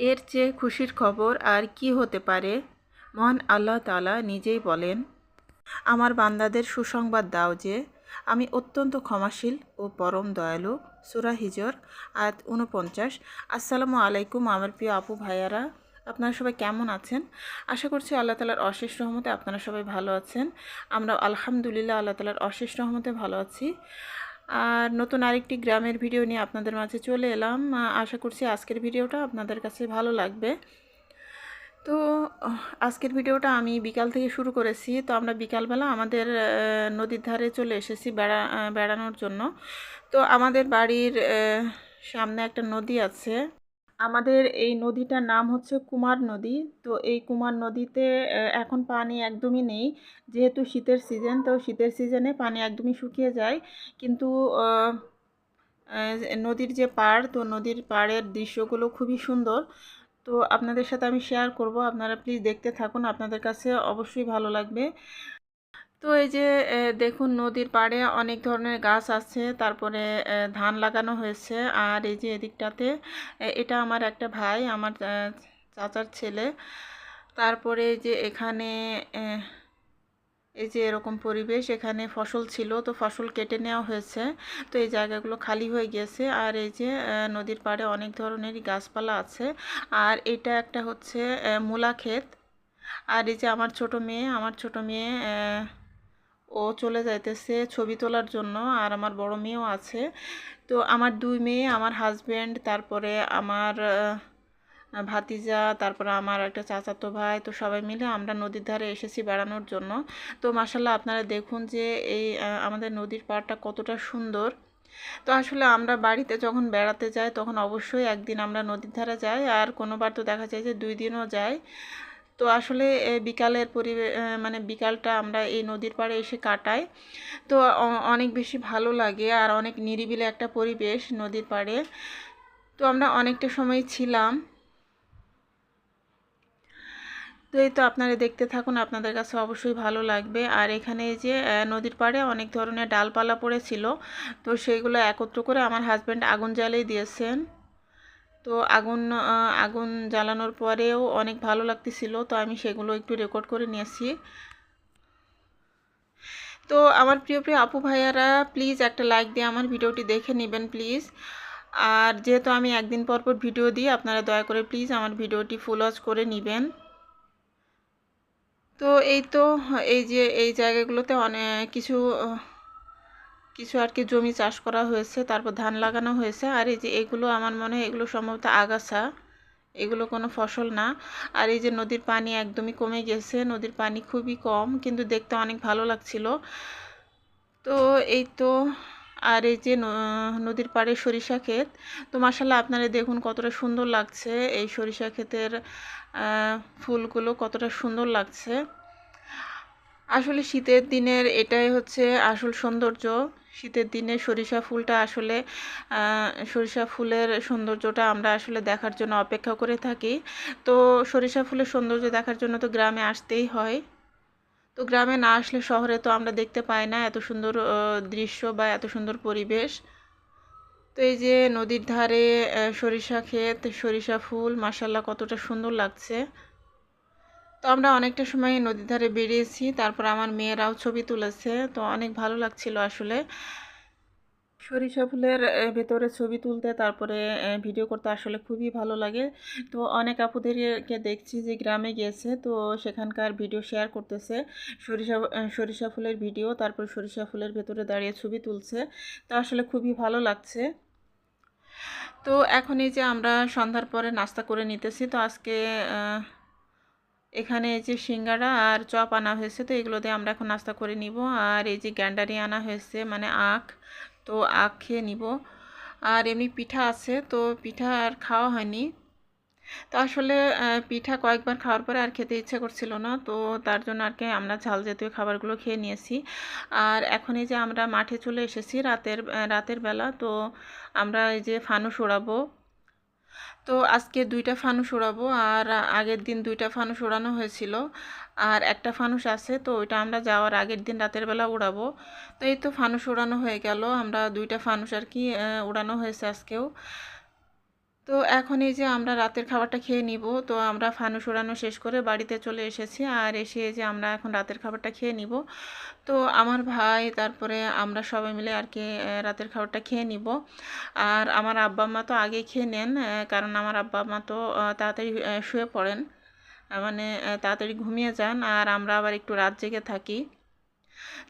এর চেয়ে খুশির খবর আর কি হতে পারে। মহান আল্লাহ তাআলা নিজেই বলেন, আমার বান্দাদের সুসংবাদ দাও যে আমি অত্যন্ত ক্ষমাশীল ও পরম দয়ালু। সূরা হিজর আয়াত ৪৯। আসসালামু আলাইকুম আমার প্রিয় আপু ভাইয়ারা, আপনারা সবাই কেমন আছেন? আশা করছি আল্লাহ তাআলার অশেষ রহমতে আপনারা সবাই ভালো আছেন। আমরা আলহামদুলিল্লাহ আল্লাহ তাআলার অশেষ রহমতে ভালো আছি। আর নতুন আরেকটি গ্রামের ভিডিও নিয়ে আপনাদের মাঝে চলে এলাম। আশা করছি আজকের ভিডিওটা আপনাদের কাছে ভালো লাগবে। তো আজকের ভিডিওটা আমি বিকাল থেকে শুরু করেছি। তো আমরা বিকালবেলা আমাদের নদীর ধারে চলে এসেছি বেড়ানোর জন্য। তো আমাদের বাড়ির সামনে একটা নদী আছে। আমাদের এই নদীটার নাম হচ্ছে কুমার নদী। তো এই কুমার নদীতে এখন পানি একদমই নেই, যেহেতু শীতের সিজন। তো শীতের সিজনে পানি একদমই শুকিয়ে যায়। কিন্তু নদীর যে পাড়, তো নদীর পাড়ের দৃশ্যগুলো খুবই সুন্দর। তো আপনাদের সাথে আমি শেয়ার করব, আপনারা প্লিজ দেখতে থাকুন, আপনাদের কাছে অবশ্যই ভালো লাগবে। তো এই যে দেখুন নদীর পাড়ে অনেক ধরনের গাছ আছে, তারপরে ধান লাগানো হয়েছে। আর এই যে এদিকটাতে এটা আমার একটা ভাই, আমার চাচার ছেলে। তারপরে এই যে এখানে এই যে এরকম পরিবেশ, এখানে ফসল ছিল, তো ফসল কেটে নেওয়া হয়েছে। তো এই জায়গাগুলো খালি হয়ে গিয়েছে। আর এই যে নদীর পাড়ে অনেক ধরনেরই গাছপালা আছে। আর এটা একটা হচ্ছে মূলা ক্ষেত। আর এই যে আমার ছোট মেয়ে ও চলে যাইতেছে ছবি তোলার জন্য। আর আমার বড় মেয়েও আছে। তো আমার দুই মেয়ে, আমার হাজব্যান্ড, তারপরে আমার ভাতিজা, তারপরে আমার একটা চাচাতো ভাই, তো সবাই মিলে আমরা নদীর ধারে এসেছি বেড়ানোর জন্য। তো মাশাআল্লাহ আপনারা দেখুন যে এই আমাদের নদীর পাড়টা কতটা সুন্দর। তো আসলে আমরা বাড়িতে যখন বেড়াতে যাই তখন অবশ্যই একদিন আমরা নদীর ধারে যাই, আর কোনোবার তো দেখা যায় যে 2 দিনও যাই। তো আসলে বিকালের মানে বিকালটা আমরা এই নদীর পাড়ে এসে কাটাই। তো অনেক বেশি ভালো লাগে, আর অনেক নিরিবিলি একটা পরিবেশ নদীর পাড়ে। তো আমরা অনেকটা সময় ছিলাম। তো এই তো আপনারা দেখতে থাকুন, আপনাদের কাছে অবশ্যই ভালো লাগবে। আর এখানে এই যে নদীর পাড়ে অনেক ধরনের ডালপালা পড়েছিল, তো সেইগুলো একত্র করে আমার হাজব্যান্ড আগুন জ্বালিয়ে দিয়েছেন। তো আগুন জ্বালানোর পরেও অনেক ভালো লাগতেছিল, তো আমি সেগুলো একটু রেকর্ড করে নিয়েছি। তো আমার প্রিয় প্রিয় আপু ভাইয়ারা, প্লিজ একটা লাইক দিয়ে আমার ভিডিওটি দেখে নেবেন প্লিজ। আর যেহেতু আমি একদিন পর পর ভিডিও দিই, আপনারা দয়া করে প্লিজ আমার ভিডিওটি ফুল ওয়াচ করে নেবেন। তো এই তো এই যে এই জায়গাগুলোতে অনেক কিছু কিছু আর কি জমি চাষ করা হয়েছে, তারপর ধান লাগানো হয়েছে। আর এই যে এগুলো আমার মনে হয় এগুলো সম্ভবত আগাছা, এগুলো কোনো ফসল না। আর এই যে নদীর পানি একদমই কমে গেছে, নদীর পানি খুবই কম, কিন্তু দেখতে অনেক ভালো লাগছিল। তো এই তো আর এই যে নদীর পাড়ে সরিষা ক্ষেত। তো মাশাআল্লাহ আপনারা দেখুন কতটা সুন্দর লাগছে, এই সরিষা ক্ষেতের ফুলগুলো কতটা সুন্দর লাগছে। আসলে শীতের দিনের এটাই হচ্ছে আসল সৌন্দর্য। শীতের দিনে সরিষা ফুলটা আসলে সরিষা ফুলের সৌন্দর্যটা আমরা আসলে দেখার জন্য অপেক্ষা করে থাকি। তো সরিষা ফুলের সৌন্দর্য দেখার জন্য তো গ্রামে আসতেই হয়। তো গ্রামে না আসলে শহরে তো আমরা দেখতে পাই না এত সুন্দর দৃশ্য বা এত সুন্দর পরিবেশ। তো এই যে নদীর ধারে সরিষা ক্ষেত, সরিষা ফুল, মাশাআল্লাহ কতটা সুন্দর লাগছে। তো আমরা অনেকটা সময় নদীর ধারে বেরিয়েছি, তারপর আমার মেয়েরাও ছবি তুলেছে, তো অনেক ভালো লাগছিল আসলে সরিষা ফুলের ভেতরে ছবি তুলতে, তারপরে ভিডিও করতে আসলে খুবই ভালো লাগে। তো অনেক আপুদেরকে দেখছি যে গ্রামে গিয়েছে, তো সেখানকার ভিডিও শেয়ার করতেছে, সরিষা ফুলের ভিডিও, তারপর সরিষা ফুলের ভেতরে দাঁড়িয়ে ছবি তুলছে। তো আসলে খুবই ভালো লাগছে। তো এখন এই যে আমরা সন্ধ্যার পরে নাস্তা করে নিতেছি। তো আজকে এখানে এই যে সিঙ্গাড়া আর চপ আনা হয়েছে, তো এগুলো দিয়ে আমরা এখন নাস্তা করে নিব। আর এই যে গ্যান্ডারি আনা হয়েছে, মানে আখ, তো আখ খেয়ে নিব। আর এমনি পিঠা আছে, তো পিঠা আর খাওয়া হয়নি। তো আসলে পিঠা কয়েকবার খাওয়ার পরে আর খেতে ইচ্ছে করছিল না, তো তার জন্য আর কি আমরা ঝাল জাতীয় খাবারগুলো খেয়ে নিয়েছি। আর এখন এই যে আমরা মাঠে চলে এসেছি রাতের বেলা। তো আমরা এই যে ফানুস ওড়াবো। তো আজকে 2টা ফানুস ওড়াবো, আর আগের দিন 2টা ফানুস ওড়ানো হয়েছিল। আর একটা ফানুস আছে, তো ওইটা আমরা যাওয়ার আগের দিন রাতের বেলা উড়াবো। তো এই তো ফানুস ওড়ানো হয়ে গেল, আমরা 2টা ফানুস আর কি উড়ানো হয়েছে আজকেও। তো তো এখন এই যে আমরা রাতের খাবারটা খেয়ে নিব। তো আমরা ফানুস উড়ানো শেষ করে বাড়িতে চলে এসেছি, আর এসে যে আমরা এখন রাতের খাবারটা খেয়ে নিব। তো আমার ভাই তারপরে আমরা সবাই মিলে আর কি রাতের খাবারটা খেয়ে নিব। আর আমার আব্বা আম্মা তো আগে খেয়ে নেন, কারণ আমার আব্বা আম্মা তো তাড়াতাড়ি শুয়ে পড়েন, মানে তাড়াতাড়ি ঘুমিয়ে যান, আর আমরা আবার একটু রাত জেগে থাকি।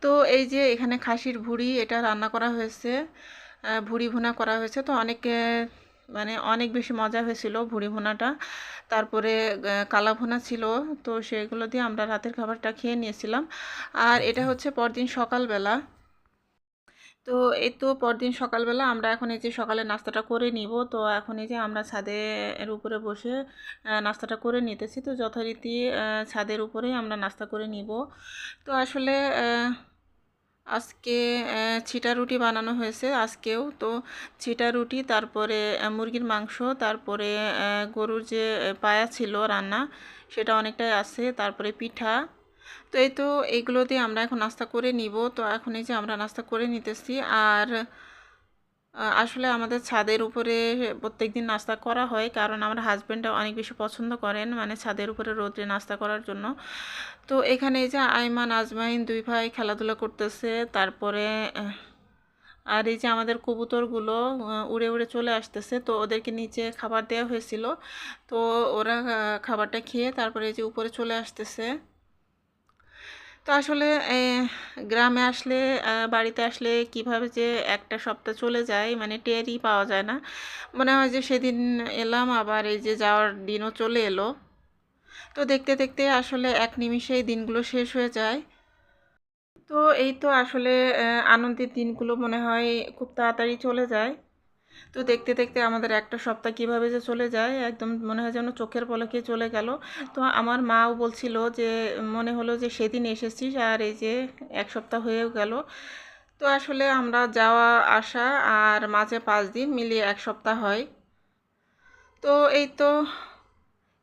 তো এই যে এখানে খাসির ভুঁড়ি এটা রান্না করা হয়েছে, ভুঁড়ি ভুনা করা হয়েছে। তো অনেক মানে অনেক বেশি মজা হয়েছিল ভুঁড়ি ভুনাটা। তারপরে কালা ভুনা ছিল। তো সেগুলো দিয়ে আমরা রাতের খাবারটা খেয়ে নিয়েছিলাম। আর এটা হচ্ছে পরদিন সকালবেলা। তো এই তো পরদিন সকালবেলা আমরা এখন এই যে সকালে নাস্তাটা করে নিব। তো এখন এই যে আমরা ছাদের উপরে বসে নাস্তাটা করে নিতেছি। তো যথারীতি ছাদের উপরেই আমরা নাস্তা করে নিব। তো আসলে আজকে ছিটা রুটি বানানো হয়েছে আজকেও। তো ছিটা রুটি, তারপরে মুরগির মাংস, তারপরে গরুর যে পায়া ছিল রান্না সেটা অনেকটাই আছে, তারপরে পিঠা। তো এই তো এইগুলো দিয়ে আমরা এখন নাস্তা করে নিব। তো এখন এই যে আমরা নাস্তা করে নিতেছি। আর আসলে আমাদের ছাদের উপরে প্রত্যেকদিন নাস্তা করা হয়, কারণ আমার হাজব্যান্ডটা অনেক বেশি পছন্দ করেন মানে ছাদের উপরে রোদে নাস্তা করার জন্য। তো এখানে এই যে আইমান আজমাইন দুই ভাই খেলাধুলা করতেছে। তারপরে আর এই যে আমাদের কবুতরগুলো উড়ে উড়ে চলে আসতেছে। তো ওদেরকে নিচে খাবার দেওয়া হয়েছিল, তো ওরা খাবারটা খেয়ে তারপরে এই যে উপরে চলে আসতেছে। তো আসলে গ্রামে আসলে বাড়িতে আসলে কিভাবে যে একটা সপ্তাহ চলে যায় মানে টেরই পাওয়া যায় না। মনে হয় যে সেদিন এলাম, আবার এই যে যাওয়ার দিনও চলে এলো। তো দেখতে দেখতে আসলে এক নিমিষেই দিনগুলো শেষ হয়ে যায়। তো এই তো আসলে আনন্দের দিনগুলো মনে হয় খুব তাড়াতাড়ি চলে যায়। তো দেখতে দেখতে আমাদের একটা সপ্তাহ কিভাবে যে চলে যায় একদম মনে হয় যেন চোখের পলকে চলে গেল। তো আমার মাও বলছিল যে মনে হলো যে সেদিন এসেছিস আর এই যে এক সপ্তাহ হয়েও গেল। তো আসলে আমরা যাওয়া আসা আর মাঝে 5 দিন মিলিয়ে এক সপ্তাহ হয়। তো এই তো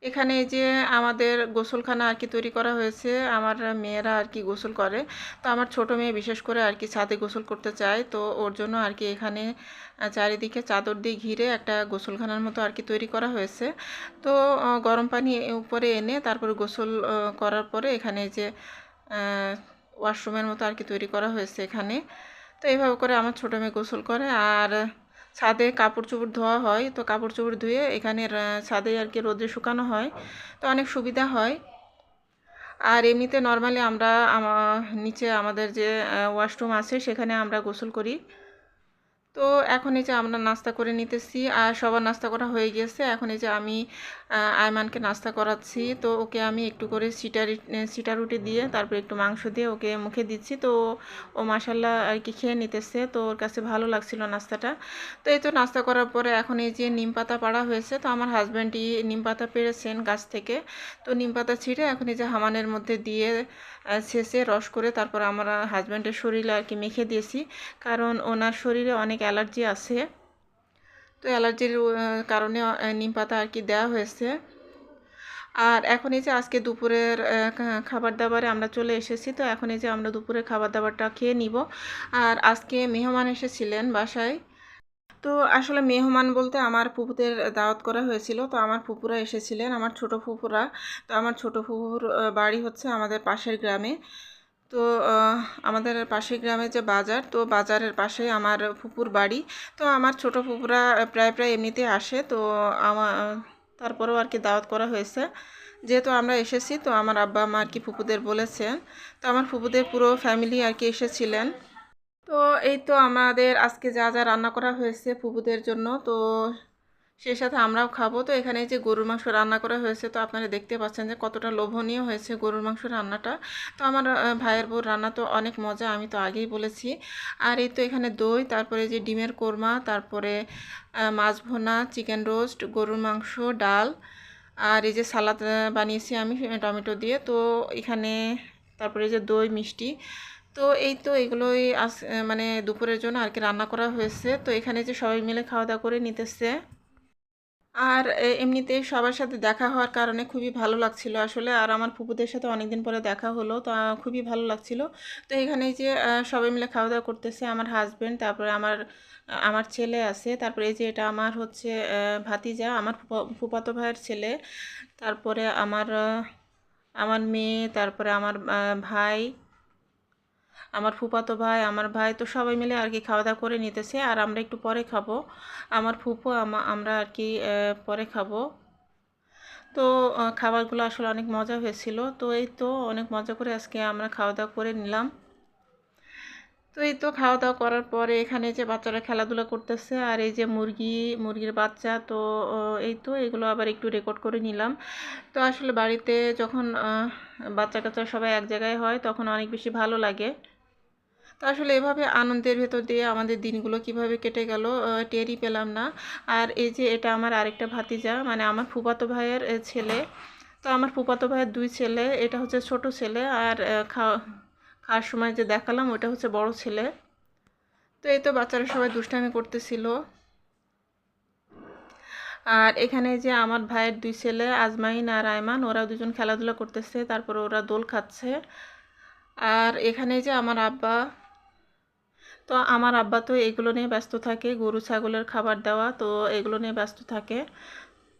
এখানে এই যে আমাদের গোসলখানা আর কি তৈরি করা হয়েছে, আমার মেয়েরা আর কি গোসল করে। তো আমার ছোট মেয়ে বিশেষ করে আর কি ছাদে গোসল করতে চায়, তো ওর জন্য আর কি এখানে চারিদিকে চাদর দিয়ে ঘিরে একটা গোসলখানার মতো আর কি তৈরি করা হয়েছে। তো গরম পানি উপরে এনে তারপরে গোসল করার পরে এখানে যে ওয়াশরুমের মতো আর কি তৈরি করা হয়েছে এখানে। তো এইভাবে করে আমার ছোটো মেয়ে গোসল করে। আর ছাদে কাপড় চোপড় ধোয়া হয়, তো কাপড় চোপড় ধুয়ে এখানে ছাদে আর কি রোদে শুকানো হয়, তো অনেক সুবিধা হয়। আর এমনিতে নর্মালি আমরা নিচে আমাদের যে ওয়াশরুম আছে সেখানে আমরা গোসল করি। তো এখন এই যে আমরা নাস্তা করে নিতেছি, আর সবার নাস্তা করা হয়ে গেছে। এখন এই যে আমি আয়মানকে নাস্তা করাচ্ছি। তো ওকে আমি একটু করে সিটা রুটি দিয়ে তারপর একটু মাংস দিয়ে ওকে মুখে দিচ্ছি। তো ও মাশাল্লাহ আর কি খেয়ে নিতেছে, তো ওর কাছে ভালো লাগছিল নাস্তাটা। তো এই তো নাস্তা করার পরে এখন এই যে নিম পাতা পাড়া হয়েছে। তো আমার হাজব্যান্ডই নিম পাতা পেড়েছেন গাছ থেকে। তো নিম পাতা ছিঁড়ে এখন এই যে হামানের মধ্যে দিয়ে ছেঁচে রস করে তারপর আমার হাজব্যান্ডের শরীরে আর কি মেখে দিয়েছি, কারণ ওনার শরীরে অনেক অ্যালার্জি আছে। তো অ্যালার্জির কারণে নিম পাতা আর কি দেওয়া হয়েছে। আর এখন এই যে আজকে দুপুরের খাবার দাবারে আমরা চলে এসেছি। তো এখন এই যে আমরা দুপুরের খাবার দাবারটা খেয়ে নিব। আর আজকে মেহমান এসেছিলেন বাসায়। তো আসলে মেহমান বলতে আমার ফুপুদের দাওয়াত করা হয়েছিল। তো আমার ফুপুরা এসেছিলেন, আমার ছোট ফুপুরা। তো আমার ছোট ফুপুর বাড়ি হচ্ছে আমাদের পাশের গ্রামে। তো আমাদের পাশের গ্রামে যে বাজার, তো বাজারের পাশে আমার ফুপুর বাড়ি। তো আমার ছোট ফুপুরা প্রায় প্রায় এমনিতে আসে। তো আমার তারপরেও আর কি দাওয়াত করা হয়েছে, যেহেতু আমরা এসেছি। তো আমার আব্বা মা আর কি ফুপুদের বলেছেন। তো আমার ফুপুদের পুরো ফ্যামিলি আর কি এসেছিলেন। তো এই তো আমাদের আজকে যা যা রান্না করা হয়েছে ফুপুদের জন্য, তো সেই সাথে আমরাও খাবো। তো এখানে যে গরুর মাংস রান্না করা হয়েছে, তো আপনারা দেখতে পাচ্ছেন যে কতটা লোভনীয় হয়েছে গরুর মাংস রান্নাটা। তো আমার ভাইয়ের বউর রান্না তো অনেক মজা, আমি তো আগেই বলেছি। আর এই তো এখানে দই, তারপরে যে ডিমের কোরমা, তারপরে মাছ ভুনা, চিকেন রোস্ট, গরুর মাংস, ডাল, আর এই যে সালাদ বানিয়েছি আমি টমেটো দিয়ে। তো এখানে তারপরে যে দই মিষ্টি। তো এই তো এগুলোই মানে দুপুরের জন্য আর কি রান্না করা হয়েছে। তো এখানে যে সবাই মিলে খাওয়া দাওয়া করে নিতেছে। আর এমনিতে সবার সাথে দেখা হওয়ার কারণে খুবই ভালো লাগছিল আসলে। আর আমার ফুপুদের সাথে অনেকদিন পরে দেখা হলো, তো খুবই ভালো লাগছিল। তো এখানে এই যে সবাই মিলে খাওয়া দাওয়া করতেছে, আমার হাজবেন্ড, তারপরে আমার ছেলে আছে, তারপরে এই যে এটা আমার হচ্ছে ভাতিজা, আমার ফুপাতো ভাইয়ের ছেলে, তারপরে আমার মেয়ে, তারপরে আমার ভাই, আমার ফুপাতো ভাই, আমার ভাই, তো সবাই মিলে আর কি খাওয়া দাওয়া করে নিতেছে। আর আমরা একটু পরে খাবো, আমার ফুপু আমরা আর কি পরে খাবো। তো খাবারগুলো আসলে অনেক মজা হয়েছিল। তো এই তো অনেক মজা করে আজকে আমরা খাওয়া দাওয়া করে নিলাম। তো এই তো খাওয়া দাওয়া করার পরে এখানে যে বাচ্চারা খেলাধুলা করতেছে, আর এই যে মুরগির বাচ্চা, তো এই তো এগুলো আবার একটু রেকর্ড করে নিলাম। তো আসলে বাড়িতে যখন বাচ্চা কাচ্চা সবাই এক জায়গায় হয় তখন অনেক বেশি ভালো লাগে। তো আসলে এভাবে আনন্দের ভেতর দিয়ে আমাদের দিনগুলো কিভাবে কেটে গেল টেরই পেলাম না। আর এই যে এটা আমার আরেকটা ভাতিজা, মানে আমার ফুফাতো ভাইয়ের ছেলে। তো আমার ফুফাতো ভাইয়ের দুই ছেলে, এটা হচ্ছে ছোট ছেলে, আর খাওয়ার সময় যে দেখালাম ওটা হচ্ছে বড় ছেলে। তো এই তো বাচ্চারা সবাই দুষ্টামি করতেছিল। আর এখানে যে আমার ভাইয়ের দুই ছেলে আজমাইন আর আয়মান, ওরা দুজন খেলাধুলা করতেছে, তারপরে ওরা দোল খাচ্ছে। আর এখানে যে আমার আব্বা, তো আমার আব্বা তো এগুলো নিয়ে ব্যস্ত থাকে, গরু ছাগলের খাবার দেওয়া, তো এগুলো নিয়ে ব্যস্ত থাকে।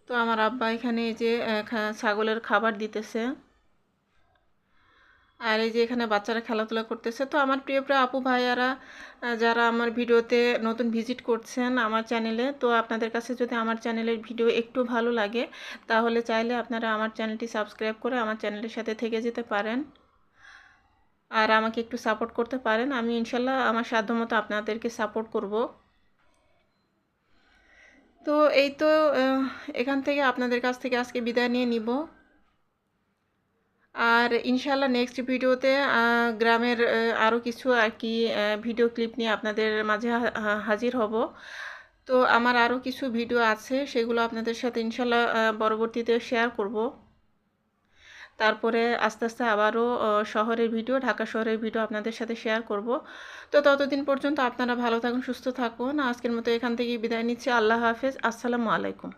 তো আমার আব্বা এখানে এই যে ছাগলের খাবার দিতেছে। আর এই যে এখানে বাচ্চারা খেলাধুলা করতেছে। তো আমার প্রিয় প্রিয় আপু ভাইয়ারা যারা আমার ভিডিওতে নতুন ভিজিট করছেন আমার চ্যানেলে, তো আপনাদের কাছে যদি আমার চ্যানেলের ভিডিও একটু ভালো লাগে তাহলে চাইলে আপনারা আমার চ্যানেলটি সাবস্ক্রাইব করে আমার চ্যানেলের সাথে থেকে যেতে পারেন, আর আমাকে একটু সাপোর্ট করতে পারেন। আমি ইনশাল্লাহ আমার সাধ্যমতো আপনাদেরকে সাপোর্ট করব। তো এই তো এখান থেকে আপনাদের কাছ থেকে আজকে বিদায় নিয়ে নিব। আর ইনশাল্লাহ নেক্সট ভিডিওতে গ্রামের আরও কিছু আর কি ভিডিও ক্লিপ নিয়ে আপনাদের মাঝে হাজির হব। তো আমার আরও কিছু ভিডিও আছে, সেগুলো আপনাদের সাথে ইনশাল্লাহ পরবর্তীতে শেয়ার করব। তারপরে আস্তে আস্তে আবারও শহরের ভিডিও, ঢাকা শহরের ভিডিও আপনাদের সাথে শেয়ার করব। তো ততদিন পর্যন্ত আপনারা ভালো থাকুন, সুস্থ থাকুন। আজকের মতো এখান থেকে বিদায় নিচ্ছি। আল্লাহ হাফেজ, আসসালামু আলাইকুম।